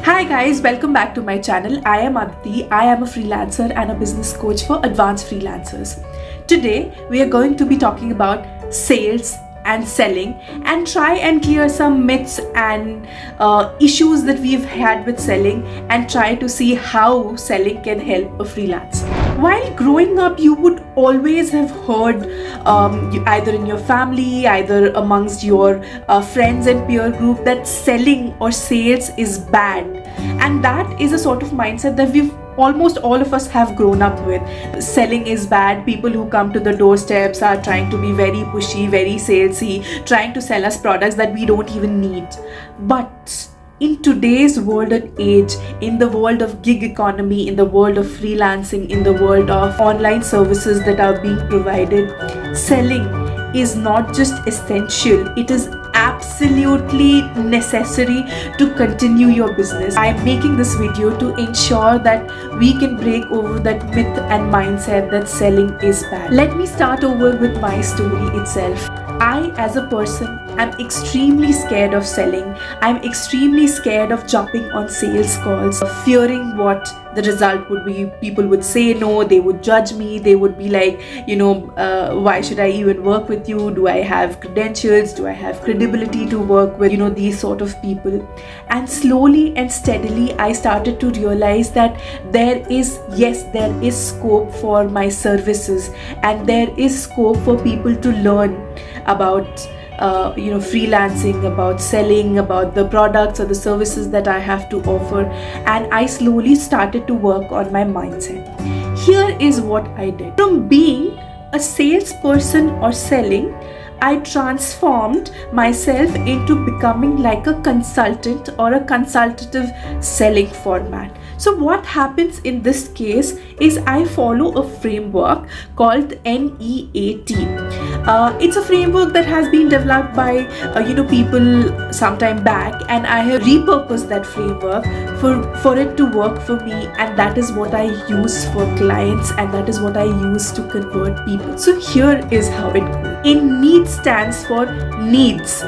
Hi guys, welcome back to my channel. I am Aditi. I am a freelancer and a business coach for advanced freelancers. Today we are going to be talking about sales and selling and try and clear some myths and issues that we've had with selling and try to see how selling can help a freelancer. While growing up, you would always have heard either in your family, either amongst your friends and peer group that selling or sales is bad. And that is a sort of mindset that almost all of us have grown up with. Selling is bad. People who come to the doorsteps are trying to be very pushy, very salesy, trying to sell us products that we don't even need. But in today's world and age, in the world of gig economy, in the world of freelancing, in the world of online services that are being provided, selling is not just essential, it is absolutely necessary to continue your business. I am making this video to ensure that we can break over that myth and mindset that selling is bad. Let me start over with my story itself. I, as a person, am extremely scared of selling. I'm extremely scared of jumping on sales calls, fearing what the result would be. People would say no, they would judge me, they would be like, why should I even work with you? Do I have credentials? Do I have credibility to work with, these sort of people? And slowly and steadily, I started to realize that there is scope for my services and there is scope for people to learn about freelancing, about selling, about the products or the services that I have to offer. And I slowly started to work on my mindset. Here is what I did. From being a salesperson or selling, I transformed myself into becoming like a consultant or a consultative selling format. So what happens in this case is I follow a framework called NEAT. It's a framework that has been developed by people sometime back, and I have repurposed that framework for it to work for me, and that is what I use for clients and that is what I use to convert people. So here is how it goes. In NEAT stands for needs.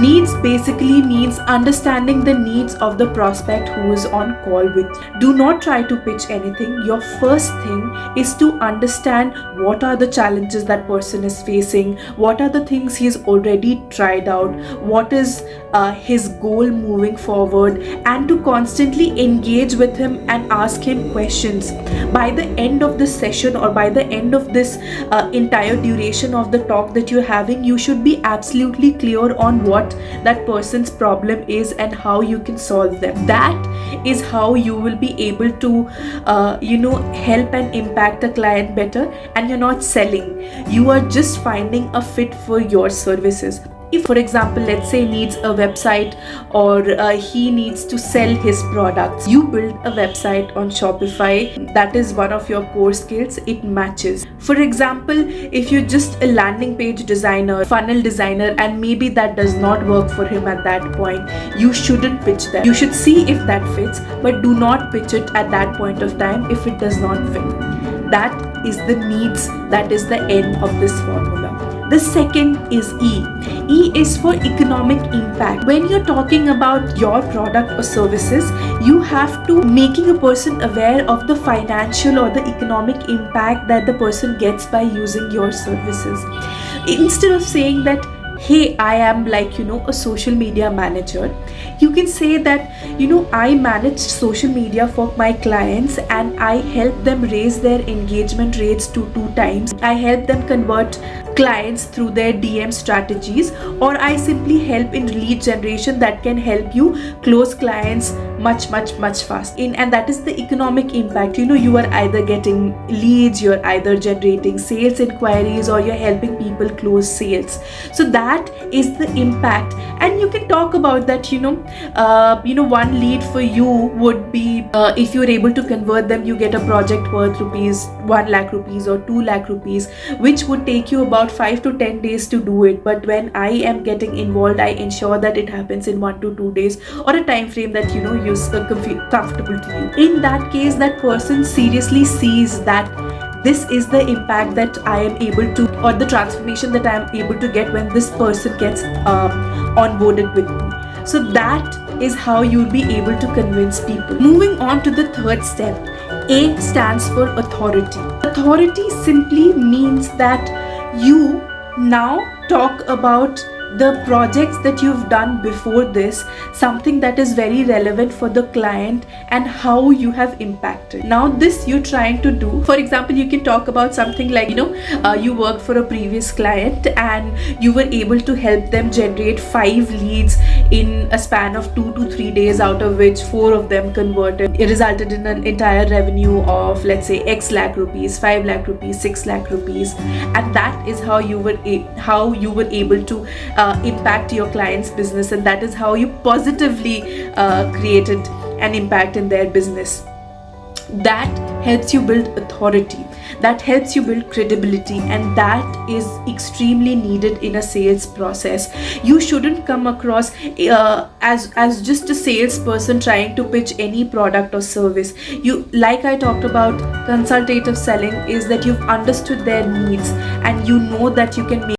Needs basically means understanding the needs of the prospect who is on call with you. Do not try to pitch anything. Your first thing is to understand what are the challenges that person is facing, what are the things he's already tried out, what is his goal moving forward, and to constantly engage with him and ask him questions. By the end of this session or by the end of this entire duration of the talk that you're having, you should be absolutely clear on what that person's problem is and how you can solve them. That is how you will be able to help and impact a client better. And you're not selling, you are just finding a fit for your services. If, for example, let's say needs a website or he needs to sell his products, you build a website on Shopify. That is one of your core skills. It matches. For example, if you're just a landing page designer, funnel designer, and maybe that does not work for him at that point, you shouldn't pitch that. You should see if that fits, but do not pitch it at that point of time if it does not fit. That is the needs. That is the end of this formula. The second is E. E is for economic impact. When you're talking about your product or services, you have to making a person aware of the financial or the economic impact that the person gets by using your services. Instead of saying that, hey, I am a social media manager, you can say that, I manage social media for my clients and I help them raise their engagement rates to 2 times. I help them convert clients through their DM strategies, or I simply help in lead generation that can help you close clients much faster. And that is the economic impact. You are either getting leads, you're either generating sales inquiries, or you're helping people close sales. So that is the impact. And you can talk about that, one lead for you would be, if you're able to convert them, you get a project worth ₹1 lakh rupees or 2 lakh rupees, which would take you about 5 to 10 days to do it. But when I am getting involved, I ensure that it happens in 1 to 2 days or a time frame that you're comfortable to you. In that case, that person seriously sees that this is the impact that I am able to, or the transformation that I am able to get when this person gets onboarded with me. So that is how you'll be able to convince people. Moving on to the third step, A stands for authority. Authority simply means that you now talk about the projects that you've done before this, something that is very relevant for the client and how you have impacted. Now this you're trying to do, for example, you can talk about something like, you worked for a previous client and you were able to help them generate 5 leads in a span of 2 to 3 days, out of which 4 of them converted. It resulted in an entire revenue of, let's say, X lakh rupees, 5 lakh rupees, 6 lakh rupees, and that is how you were able to impact your client's business, and that is how you positively created an impact in their business. That helps you build authority, that helps you build credibility, and that is extremely needed in a sales process. You shouldn't come across as just a salesperson trying to pitch any product or service. You, like I talked about, consultative selling is that you've understood their needs and you know that you can make